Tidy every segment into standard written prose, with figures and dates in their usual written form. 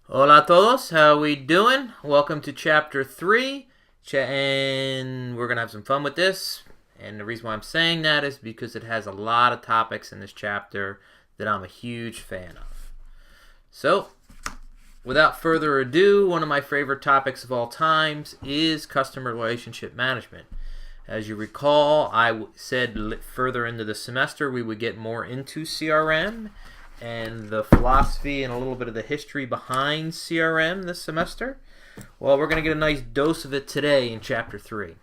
Hola a todos, how we doing? Welcome to Chapter 3, and we're going to have some fun with this. And the reason why I'm saying that is because it has a lot of topics in this chapter that I'm a huge fan of. So, without further ado, one of my favorite topics of all times is customer relationship management. As you recall, I said further into the semester we would get more into CRM and the philosophy and a little bit of the history behind CRM this semester. Well, we're going to get a nice dose of it today in Chapter 3.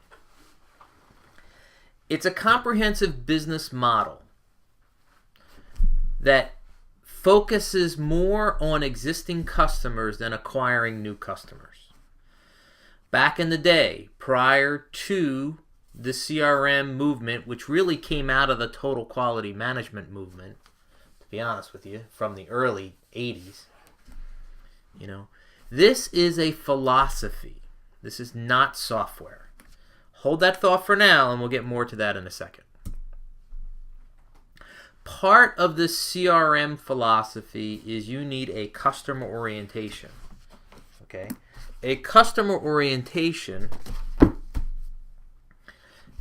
It's a comprehensive business model that focuses more on existing customers than acquiring new customers. Back in the day, prior to the CRM movement, which really came out of the total quality management movement, be honest with you, from the early 80s. This is a philosophy. This is not software. Hold that thought for now, and we'll get more to that in a second. Part of the CRM philosophy is you need a customer orientation. Okay? A customer orientation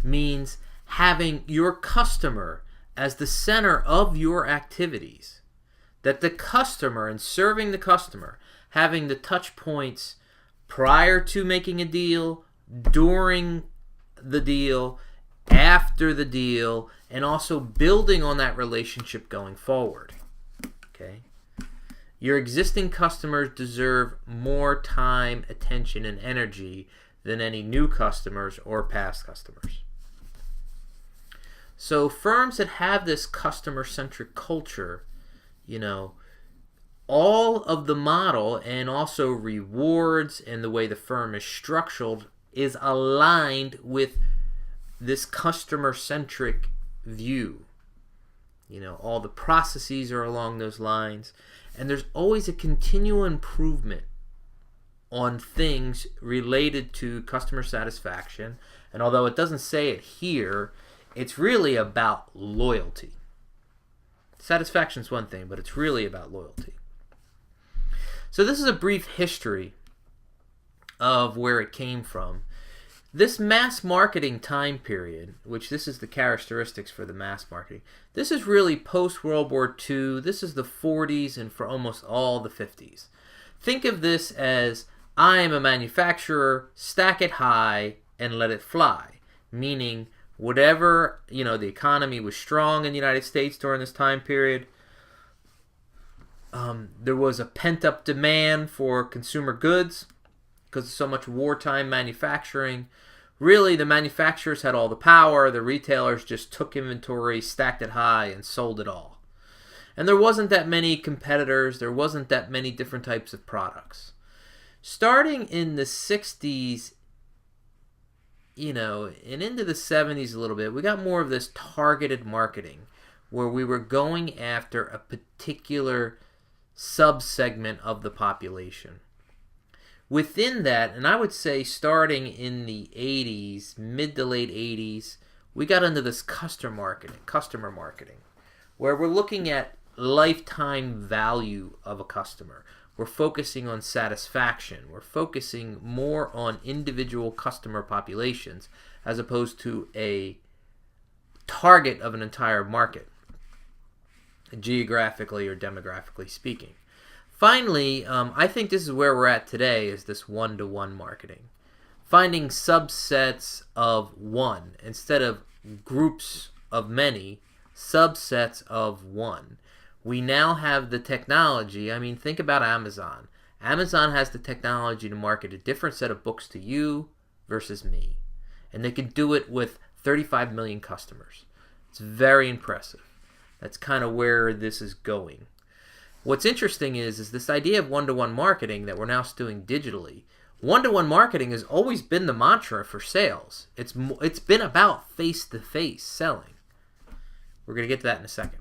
means having your customer as the center of your activities, that the customer and serving the customer, having the touch points prior to making a deal, during the deal, after the deal, and also building on that relationship going forward. Okay? Your existing customers deserve more time, attention, and energy than any new customers or past customers. So firms that have this customer-centric culture, all of the model and also rewards and the way the firm is structured is aligned with this customer-centric view. All the processes are along those lines, and there's always a continual improvement on things related to customer satisfaction. And although it doesn't say it here, it's really about loyalty. Satisfaction is one thing, but it's really about loyalty. So this is a brief history of where it came from. This mass marketing time period, which this is the characteristics for the mass marketing, this is really post-World War II. This is the 40s and for almost all the 50s. Think of this as, I am a manufacturer, stack it high, and let it fly. Meaning, whatever, the economy was strong in the United States during this time period. There was a pent-up demand for consumer goods because of so much wartime manufacturing. Really, the manufacturers had all the power. The retailers just took inventory, stacked it high, and sold it all. And there wasn't that many competitors. There wasn't that many different types of products. Starting in the 60s, and into the 70s a little bit, we got more of this targeted marketing where we were going after a particular subsegment of the population. Within that, and I would say starting in the 80s, mid to late 80s, we got into this customer marketing, where we're looking at lifetime value of a customer. We're focusing on satisfaction. We're focusing more on individual customer populations as opposed to a target of an entire market, geographically or demographically speaking. Finally, I think this is where we're at today, is this one-to-one marketing. Finding subsets of one instead of groups of many, subsets of one. We now have the technology. Think about Amazon. Amazon has the technology to market a different set of books to you versus me. And they can do it with 35 million customers. It's very impressive. That's kind of where this is going. What's interesting is this idea of one-to-one marketing that we're now doing digitally. One-to-one marketing has always been the mantra for sales. It's been about face-to-face selling. We're going to get to that in a second.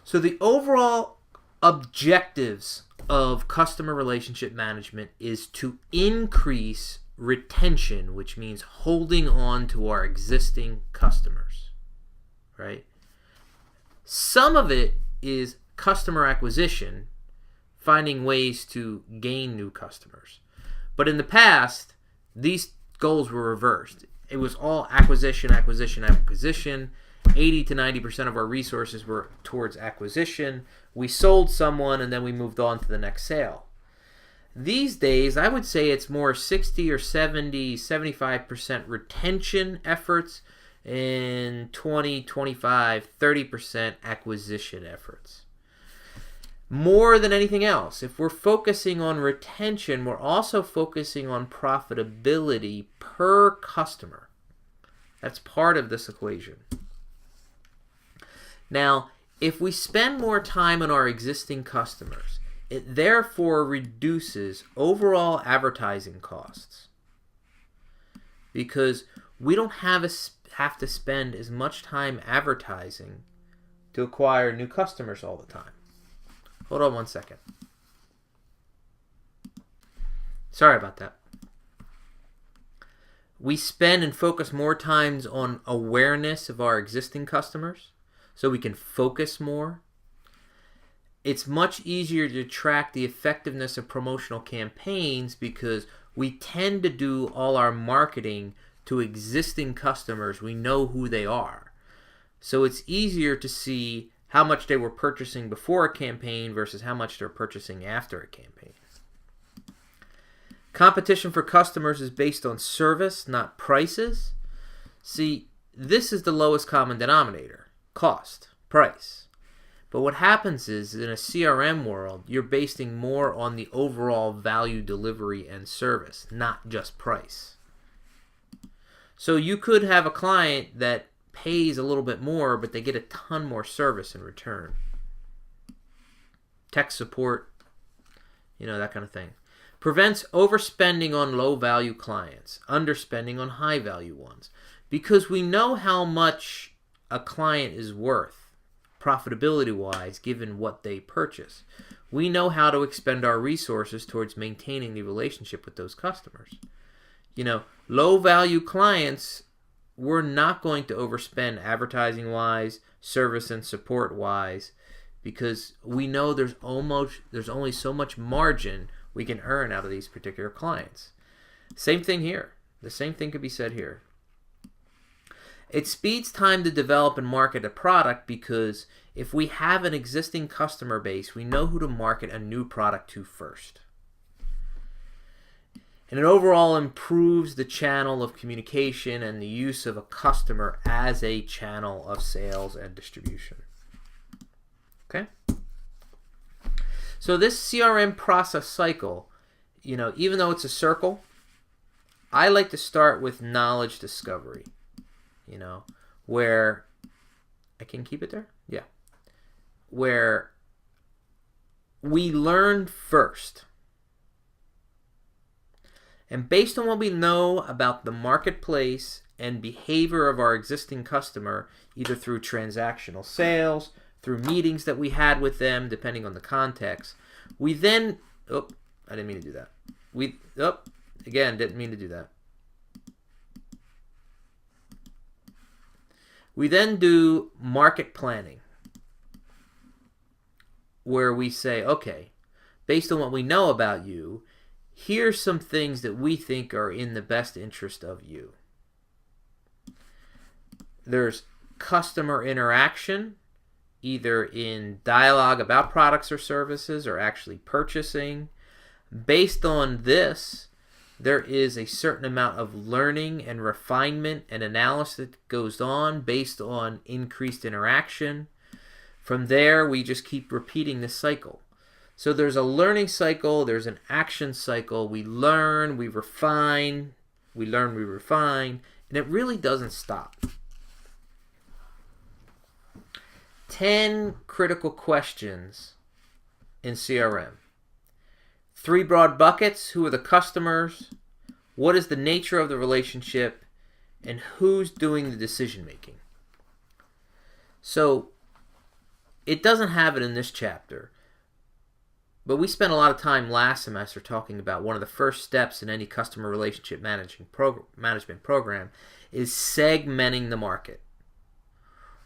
So the overall objectives of customer relationship management is to increase retention, which means holding on to our existing customers, right? Some of it is customer acquisition finding ways to gain new customers. But in the past, these goals were reversed. It was all acquisition, acquisition, acquisition. 80 to 90% of our resources were towards acquisition. We sold someone and then we moved on to the next sale. These days, I would say it's more 60 or 70, 75% retention efforts and 20, 25, 30% acquisition efforts. More than anything else, if we're focusing on retention, we're also focusing on profitability per customer. That's part of this equation. Now, if we spend more time on our existing customers, it therefore reduces overall advertising costs because we don't have to spend as much time advertising to acquire new customers all the time. Hold on one second. Sorry about that. We spend and focus more times on awareness of our existing customers so we can focus more. It's much easier to track the effectiveness of promotional campaigns because we tend to do all our marketing to existing customers. We know who they are. So it's easier to see how much they were purchasing before a campaign versus how much they're purchasing after a campaign. Competition for customers is based on service, not prices. See, this is the lowest common denominator. Cost, price. But what happens is, in a CRM world, you're basing more on the overall value delivery and service, not just price. So you could have a client that pays a little bit more, but they get a ton more service in return. Tech support, that kind of thing. Prevents overspending on low-value clients, underspending on high-value ones. Because we know how much a client is worth, profitability-wise, given what they purchase. We know how to expend our resources towards maintaining the relationship with those customers. Low-value clients, we're not going to overspend advertising-wise, service and support-wise, because we know there's only so much margin we can earn out of these particular clients. Same thing here. The same thing could be said here. It speeds time to develop and market a product because if we have an existing customer base, we know who to market a new product to first. And it overall improves the channel of communication and the use of a customer as a channel of sales and distribution. Okay? So this CRM process cycle, even though it's a circle, I like to start with knowledge discovery. Where I can keep it there? Yeah. Where we learn first. And based on what we know about the marketplace and behavior of our existing customer, either through transactional sales, through meetings that we had with them, depending on the context, we then... I didn't mean to do that. Didn't mean to do that. We then do market planning, where we say, okay, based on what we know about you, here's some things that we think are in the best interest of you. There's customer interaction, either in dialogue about products or services or actually purchasing. Based on this, there is a certain amount of learning and refinement and analysis that goes on based on increased interaction. From there, we just keep repeating this cycle. So there's a learning cycle, there's an action cycle. We learn, we refine, we learn, we refine, and it really doesn't stop. 10 critical questions in CRM. 3 broad buckets. Who are the customers? What is the nature of the relationship? And who's doing the decision making? So it doesn't have it in this chapter, but we spent a lot of time last semester talking about one of the first steps in any customer relationship management program is segmenting the market.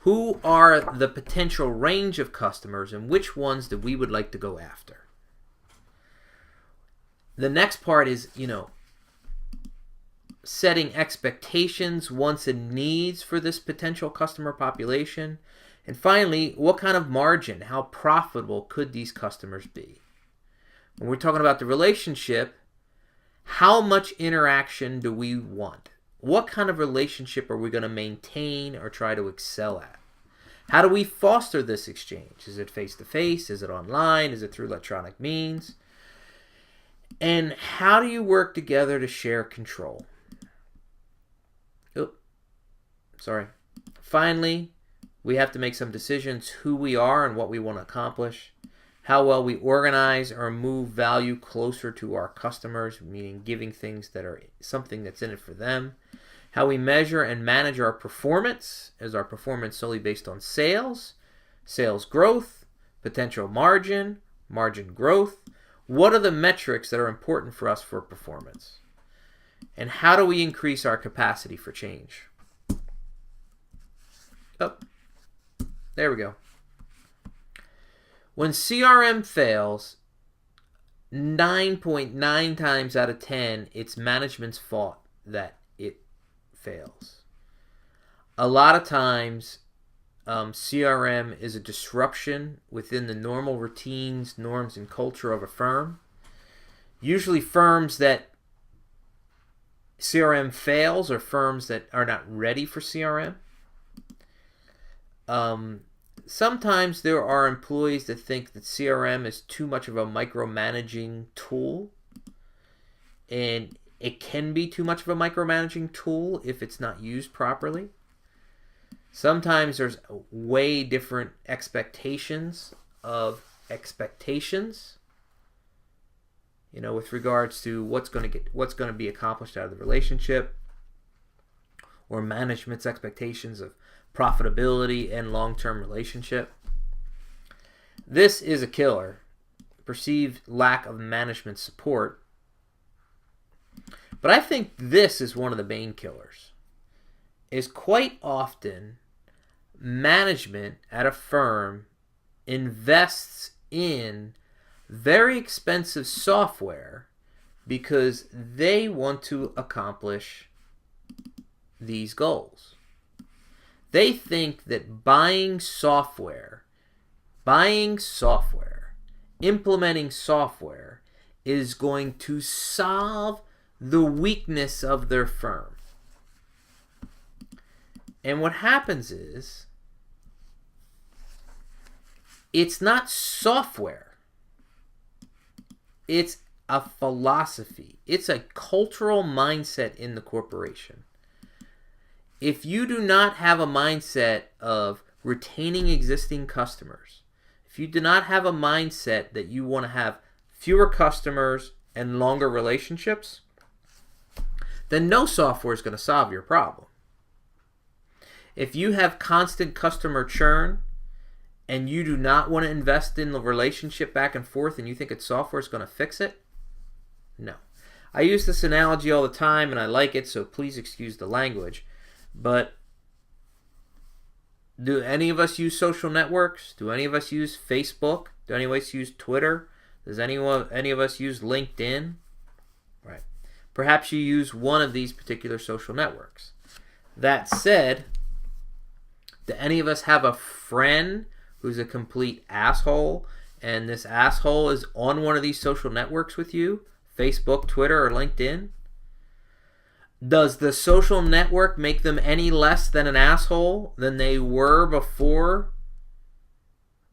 Who are the potential range of customers and which ones that we would like to go after? the next part is, setting expectations, wants, and needs for this potential customer population. And finally, what kind of margin, how profitable could these customers be? When we're talking about the relationship, how much interaction do we want? What kind of relationship are we going to maintain or try to excel at? How do we foster this exchange? Is it face-to-face? Is it online? Is it through electronic means? And how do you work together to share control? Finally, we have to make some decisions who we are and what we want to accomplish, how well we organize or move value closer to our customers, meaning giving things that are something that's in it for them, how we measure and manage our performance. Is our performance solely based on sales, sales growth, potential margin, margin growth? What are the metrics that are important for us for performance? And how do we increase our capacity for change? Oh, there we go. When CRM fails, 9.9 times out of 10, it's management's fault that it fails. A lot of times, CRM is a disruption within the normal routines, norms, and culture of a firm. Usually firms that CRM fails are firms that are not ready for CRM. Sometimes there are employees that think that CRM is too much of a micromanaging tool, and it can be too much of a micromanaging tool if it's not used properly. Sometimes there's way different expectations of expectations, with regards to what's going to be accomplished out of the relationship, or management's expectations of profitability and long-term relationship. This is a killer. Perceived lack of management support. But I think this is one of the main killers. Is quite often management at a firm invests in very expensive software because they want to accomplish these goals. They think that buying software, implementing software is going to solve the weakness of their firm. And what happens is, it's not software. It's a philosophy. It's a cultural mindset in the corporation. If you do not have a mindset of retaining existing customers, if you do not have a mindset that you want to have fewer customers and longer relationships, then no software is going to solve your problem. If you have constant customer churn and you do not want to invest in the relationship back and forth and you think software is going to fix it, no. I use this analogy all the time and I like it, so please excuse the language. But do any of us use social networks? Do any of us use Facebook? Do any of us use Twitter? Does any of us use LinkedIn? Right. Perhaps you use one of these particular social networks. That said, do any of us have a friend who's a complete asshole, and this asshole is on one of these social networks with you? Facebook, Twitter, or LinkedIn? Does the social network make them any less than an asshole than they were before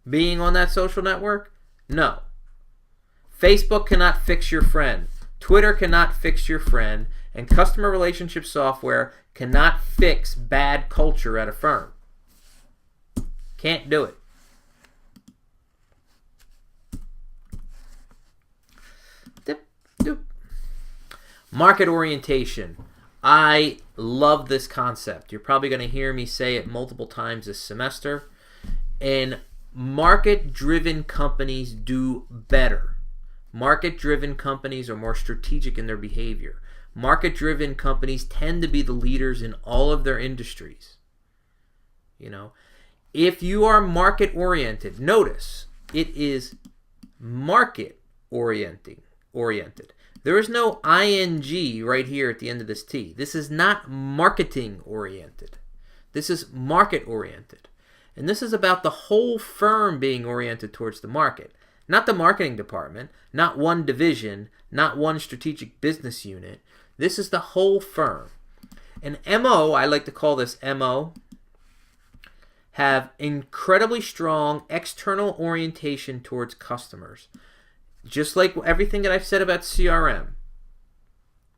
being on that social network? No. Facebook cannot fix your friend. Twitter cannot fix your friend. And customer relationship software cannot fix bad culture at a firm. Can't do it. Market orientation. I love this concept. You're probably going to hear me say it multiple times this semester. And market-driven companies do better. Market-driven companies are more strategic in their behavior. Market-driven companies tend to be the leaders in all of their industries. If you are market-oriented, notice it is market-orienting. oriented. There is no ing right here at the end of this T. This is not marketing oriented. This is market oriented. And this is about the whole firm being oriented towards the market. Not the marketing department, not one division, not one strategic business unit. This is the whole firm. And MO, I like to call this MO, have incredibly strong external orientation towards customers. Just like everything that I've said about CRM.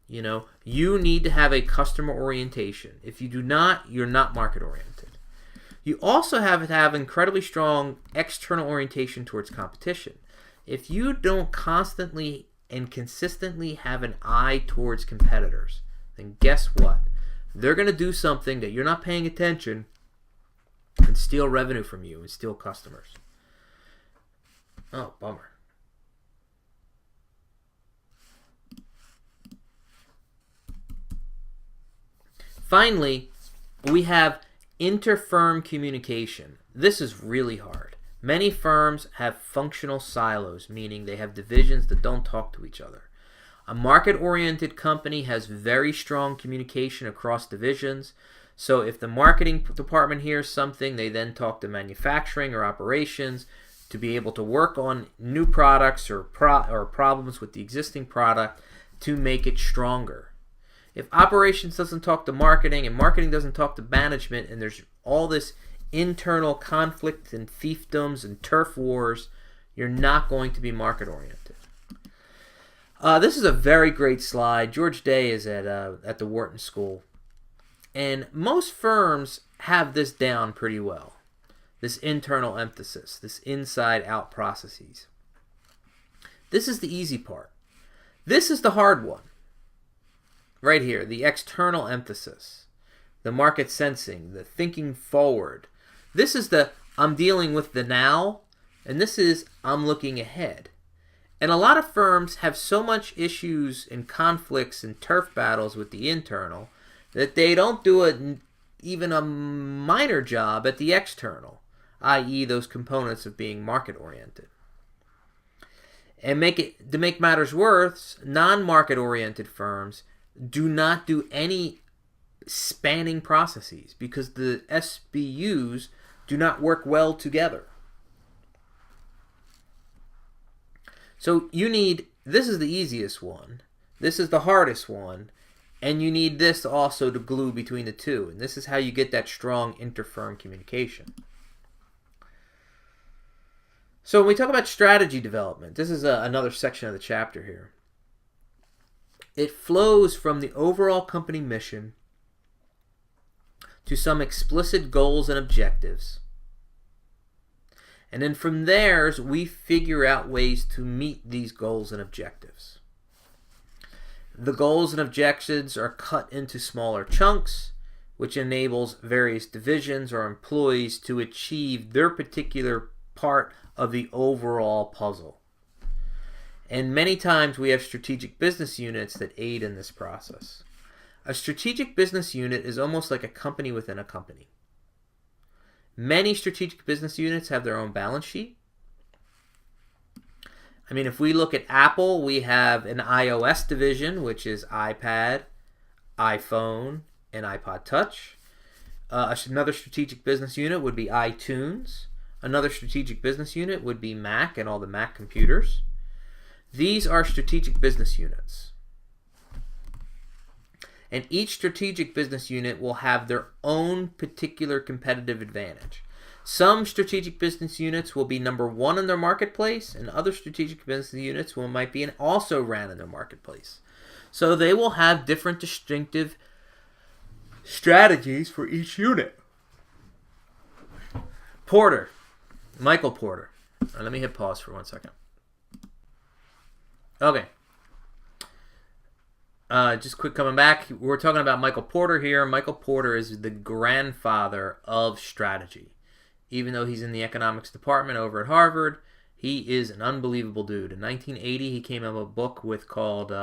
You need to have a customer orientation. If you do not, you're not market oriented. You also have to have incredibly strong external orientation towards competition. If you don't constantly and consistently have an eye towards competitors, then guess what? They're going to do something that you're not paying attention and steal revenue from you and steal customers. Oh, bummer. Finally, we have interfirm communication. This is really hard. Many firms have functional silos, meaning they have divisions that don't talk to each other. A market-oriented company has very strong communication across divisions. So if the marketing department hears something, they then talk to manufacturing or operations to be able to work on new products or problems with the existing product to make it stronger. If operations doesn't talk to marketing and marketing doesn't talk to management, and there's all this internal conflict and fiefdoms and turf wars, you're not going to be market oriented. This is a very great slide. George Day is at the Wharton School. And most firms have this down pretty well. This internal emphasis, this inside-out processes. This is the easy part. This is the hard one. Right here, the external emphasis, the market sensing, the thinking forward. This is the I'm dealing with the now, and this is I'm looking ahead. And a lot of firms have so much issues and conflicts and turf battles with the internal that they don't do even a minor job at the external, i.e. those components of being market-oriented. And to make matters worse, non-market oriented firms do not do any spanning processes because the SBUs do not work well together. So this is the easiest one, this is the hardest one, and you need this also to glue between the two. And this is how you get that strong interfirm communication. So when we talk about strategy development, this is another section of the chapter here. It flows from the overall company mission to some explicit goals and objectives. And then from there, we figure out ways to meet these goals and objectives. The goals and objectives are cut into smaller chunks, which enables various divisions or employees to achieve their particular part of the overall puzzle. And many times we have strategic business units that aid in this process. A strategic business unit is almost like a company within a company. Many strategic business units have their own balance sheet. I mean, if we look at Apple, we have an iOS division, which is iPad, iPhone, and iPod Touch. Another strategic business unit would be iTunes. Another strategic business unit would be Mac and all the Mac computers. These are strategic business units. And each strategic business unit will have their own particular competitive advantage. Some strategic business units will be number one in their marketplace, and other strategic business units might be also ran in their marketplace. So they will have different distinctive strategies for each unit. Michael Porter. Let me hit pause for 1 second. Okay. Just quick coming back. We're talking about Michael Porter here. Michael Porter is the grandfather of strategy. Even though he's in the economics department over at Harvard, he is an unbelievable dude. In 1980, he came out with a book called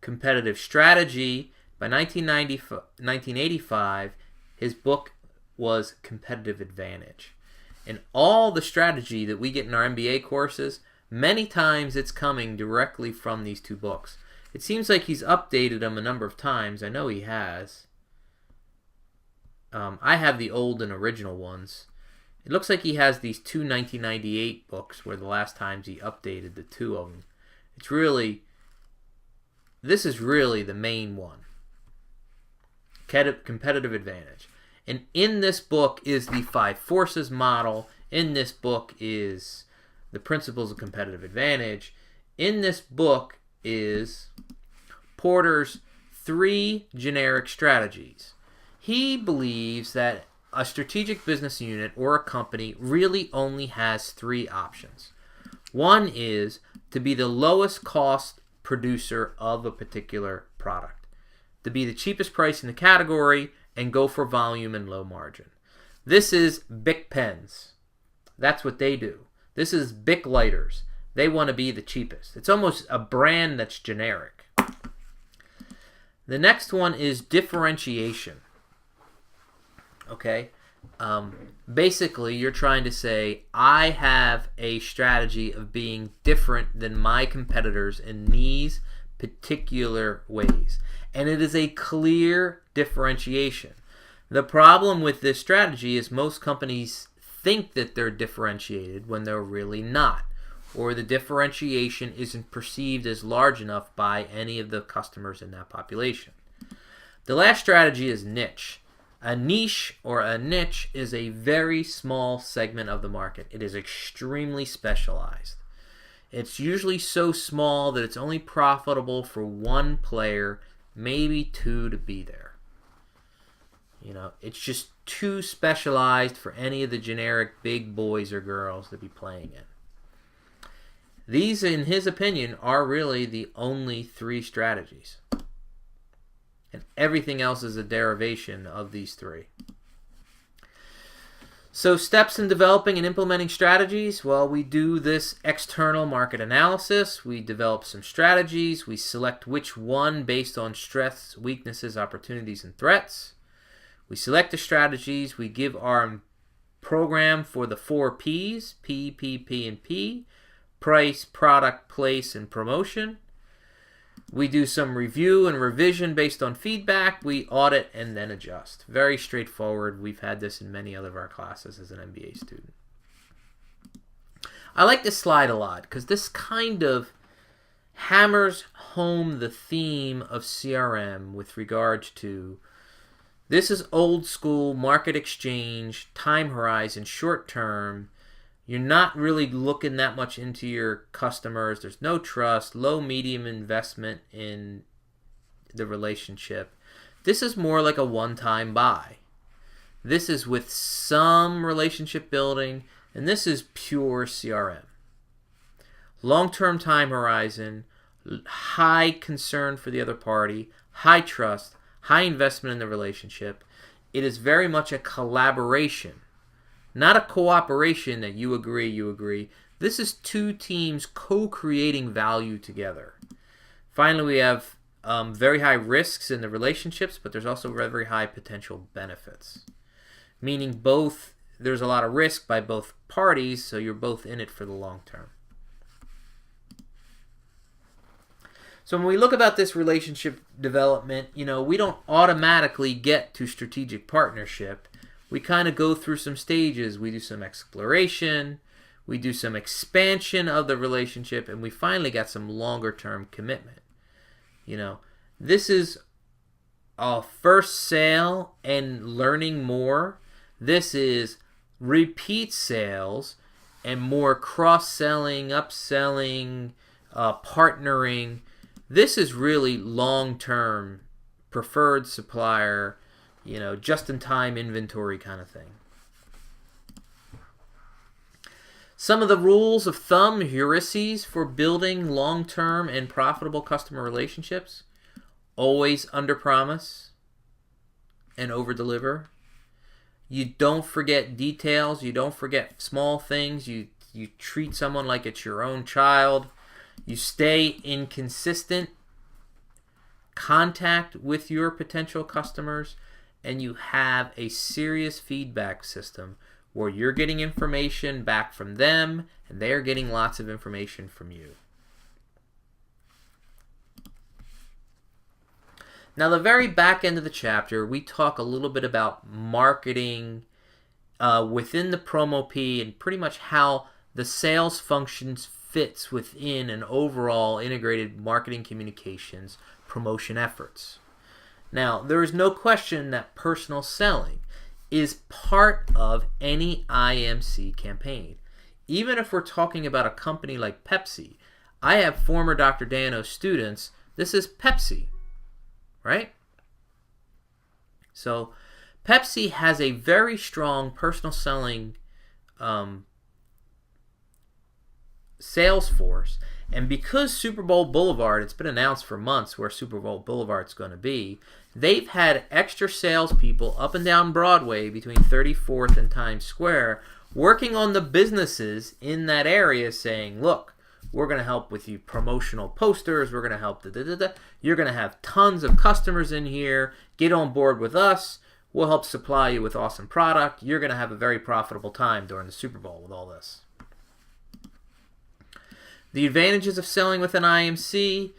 Competitive Strategy. By 1985, his book was Competitive Advantage. And all the strategy that we get in our MBA courses, Many times it's coming directly from these two books. It seems like he's updated them a number of times. I know he has. I have the old and original ones. It looks like he has these two 1998 books where the last times he updated the two of them. This is really the main one. Competitive advantage. And in this book is the 5 forces model. In this book is the principles of competitive advantage. In this book is Porter's 3 generic strategies. He believes that a strategic business unit or a company really only has 3 options. One is to be the lowest cost producer of a particular product, to be the cheapest price in the category, and go for volume and low margin. This is Bic pens. That's what they do. This is Bic lighters. They want to be the cheapest. It's almost a brand that's generic. The next one is differentiation. Okay? Basically, you're trying to say, I have a strategy of being different than my competitors in these particular ways. And it is a clear differentiation. The problem with this strategy is most companies think that they're differentiated when they're really not, or the differentiation isn't perceived as large enough by any of the customers in that population. The last strategy is niche. A niche or a niche is a very small segment of the market. It is extremely specialized. It's usually so small that it's only profitable for one player, maybe 2 to be there. You know, it's just too specialized for any of the generic big boys or girls to be playing in. These, in his opinion, are really the only 3 strategies. And everything else is a derivation of these 3. So steps in developing and implementing strategies. Well, we do this external market analysis. We develop some strategies. We select which one based on strengths, weaknesses, opportunities, and threats. We select the strategies. We give our program for the 4 P's, P, P, P, and P. Price, product, place, and promotion. We do some review and revision based on feedback. We audit and then adjust. Very straightforward. We've had this in many other of our classes as an MBA student. I like this slide a lot because this kind of hammers home the theme of CRM with regards to this is old school market exchange, time horizon, short term. You're not really looking that much into your customers. There's no trust, low, medium investment in the relationship. This is more like a one-time buy. This is with some relationship building, and this is pure CRM. Long-term time horizon, high concern for the other party, high trust, high investment in the relationship. It is very much a collaboration. Not a cooperation that you agree. This is 2 teams co-creating value together. Finally, we have very high risks in the relationships, but there's also very high potential benefits. Meaning there's a lot of risk by both parties, so you're both in it for the long term. So when we look about this relationship development, we don't automatically get to strategic partnership. We kind of go through some stages. We do some exploration, we do some expansion of the relationship, and we finally got some longer term commitment. This is a first sale and learning more. This is repeat sales and more cross-selling, upselling, partnering. This is really long-term preferred supplier, just-in-time inventory kind of thing. Some of the rules of thumb, heuristics for building long-term and profitable customer relationships. Always under-promise and over-deliver. You don't forget details. You don't forget small things. You treat someone like it's your own child. You stay in consistent contact with your potential customers, and you have a serious feedback system where you're getting information back from them and they're getting lots of information from you. Now, the very back end of the chapter, we talk a little bit about marketing within the Promo P and pretty much how the sales functions fits within an overall integrated marketing communications promotion efforts. Now, there is no question that personal selling is part of any IMC campaign. Even if we're talking about a company like Pepsi, I have former Dr. Dano students, this is Pepsi, right? So Pepsi has a very strong personal selling sales force, and because Super Bowl Boulevard, it's been announced for months where Super Bowl Boulevard's going to be, they've had extra salespeople up and down Broadway between 34th and Times Square working on the businesses in that area saying, look, we're going to help with you promotional posters, we're going to help, you're going to have tons of customers in here, get on board with us, we'll help supply you with awesome product, you're going to have a very profitable time during the Super Bowl with all this. The advantages of selling with an IMC,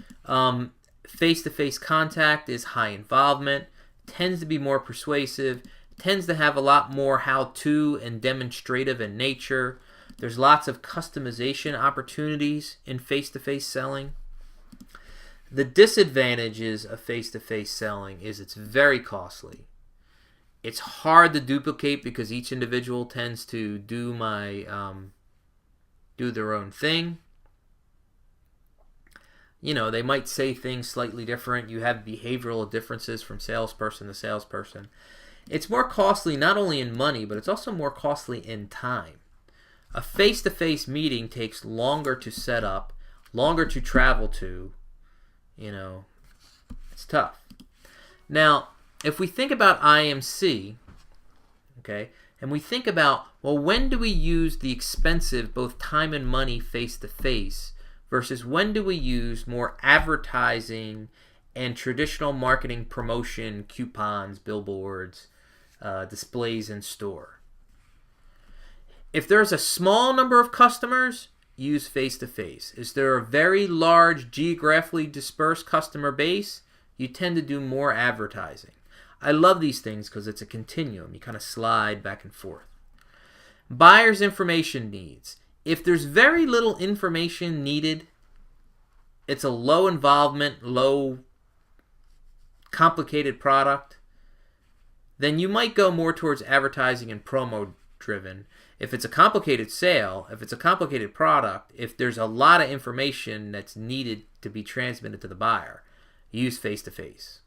face-to-face contact is high involvement, tends to be more persuasive, tends to have a lot more how-to and demonstrative in nature. There's lots of customization opportunities in face-to-face selling. The disadvantages of face-to-face selling is it's very costly. It's hard to duplicate because each individual tends to do their own thing. You know, they might say things slightly different. You have behavioral differences from salesperson to salesperson. It's more costly not only in money, but it's also more costly in time. A face-to-face meeting takes longer to set up, longer to travel to. You know, it's tough. Now, if we think about IMC, okay, and we think about, well, when do we use the expensive, both time and money, face-to-face, versus when do we use more advertising and traditional marketing promotion, coupons, billboards, displays in store? If there's a small number of customers, use face-to-face. Is there a very large geographically dispersed customer base? You tend to do more advertising. I love these things because it's a continuum. You kind of slide back and forth. Buyer's information needs. If there's very little information needed, it's a low involvement, low complicated product, then you might go more towards advertising and promo driven. If it's a complicated sale, if it's a complicated product, if there's a lot of information that's needed to be transmitted to the buyer, use face-to-face.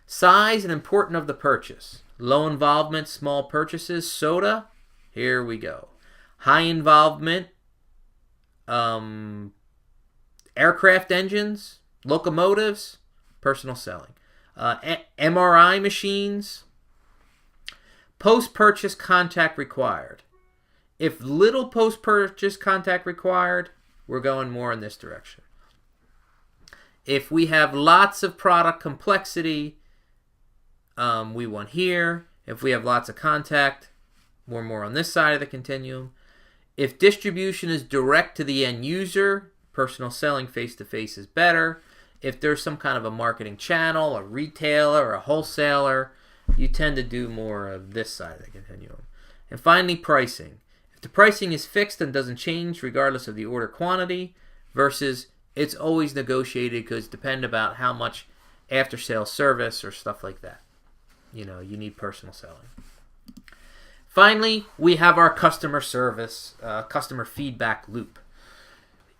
Size and importance of the purchase. Low involvement, small purchases, soda, here we go. High involvement, aircraft engines, locomotives, personal selling. MRI machines, post-purchase contact required. If little post-purchase contact required, we're going more in this direction. If we have lots of product complexity, we want here. If we have lots of contact, we're more on this side of the continuum. If distribution is direct to the end user, personal selling face-to-face is better. If there's some kind of a marketing channel, a retailer, or a wholesaler, you tend to do more of this side of the continuum. And finally, pricing. If the pricing is fixed and doesn't change regardless of the order quantity, versus it's always negotiated because it depends about how much after-sales service or stuff like that. You know, you need personal selling. Finally, we have our customer service, customer feedback loop.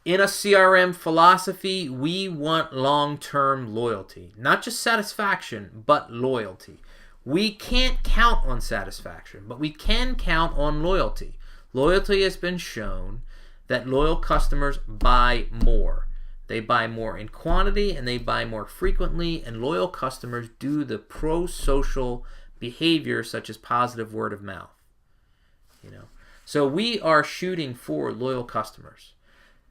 In a CRM philosophy, we want long-term loyalty. Not just satisfaction, but loyalty. We can't count on satisfaction, but we can count on loyalty. Loyalty has been shown that loyal customers buy more. They buy more in quantity and they buy more frequently, and loyal customers do the pro-social behavior such as positive word of mouth. You know, so we are shooting for loyal customers.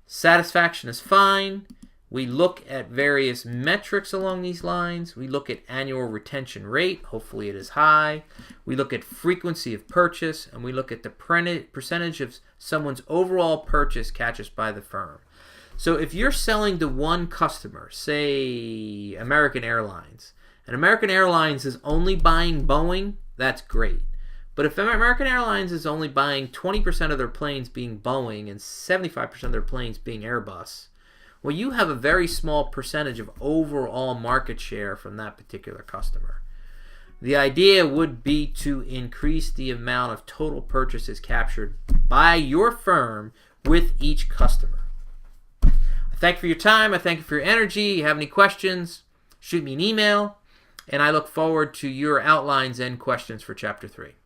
Satisfaction is fine. We look at various metrics along these lines. We look at annual retention rate. Hopefully it is high. We look at frequency of purchase, and we look at the percentage of someone's overall purchase catches by the firm. So if you're selling to one customer, say American Airlines, and American Airlines is only buying Boeing, that's great. But if American Airlines is only buying 20% of their planes being Boeing and 75% of their planes being Airbus, well, you have a very small percentage of overall market share from that particular customer. The idea would be to increase the amount of total purchases captured by your firm with each customer. I thank you for your time. I thank you for your energy. If you have any questions, shoot me an email, and I look forward to your outlines and questions for Chapter 3.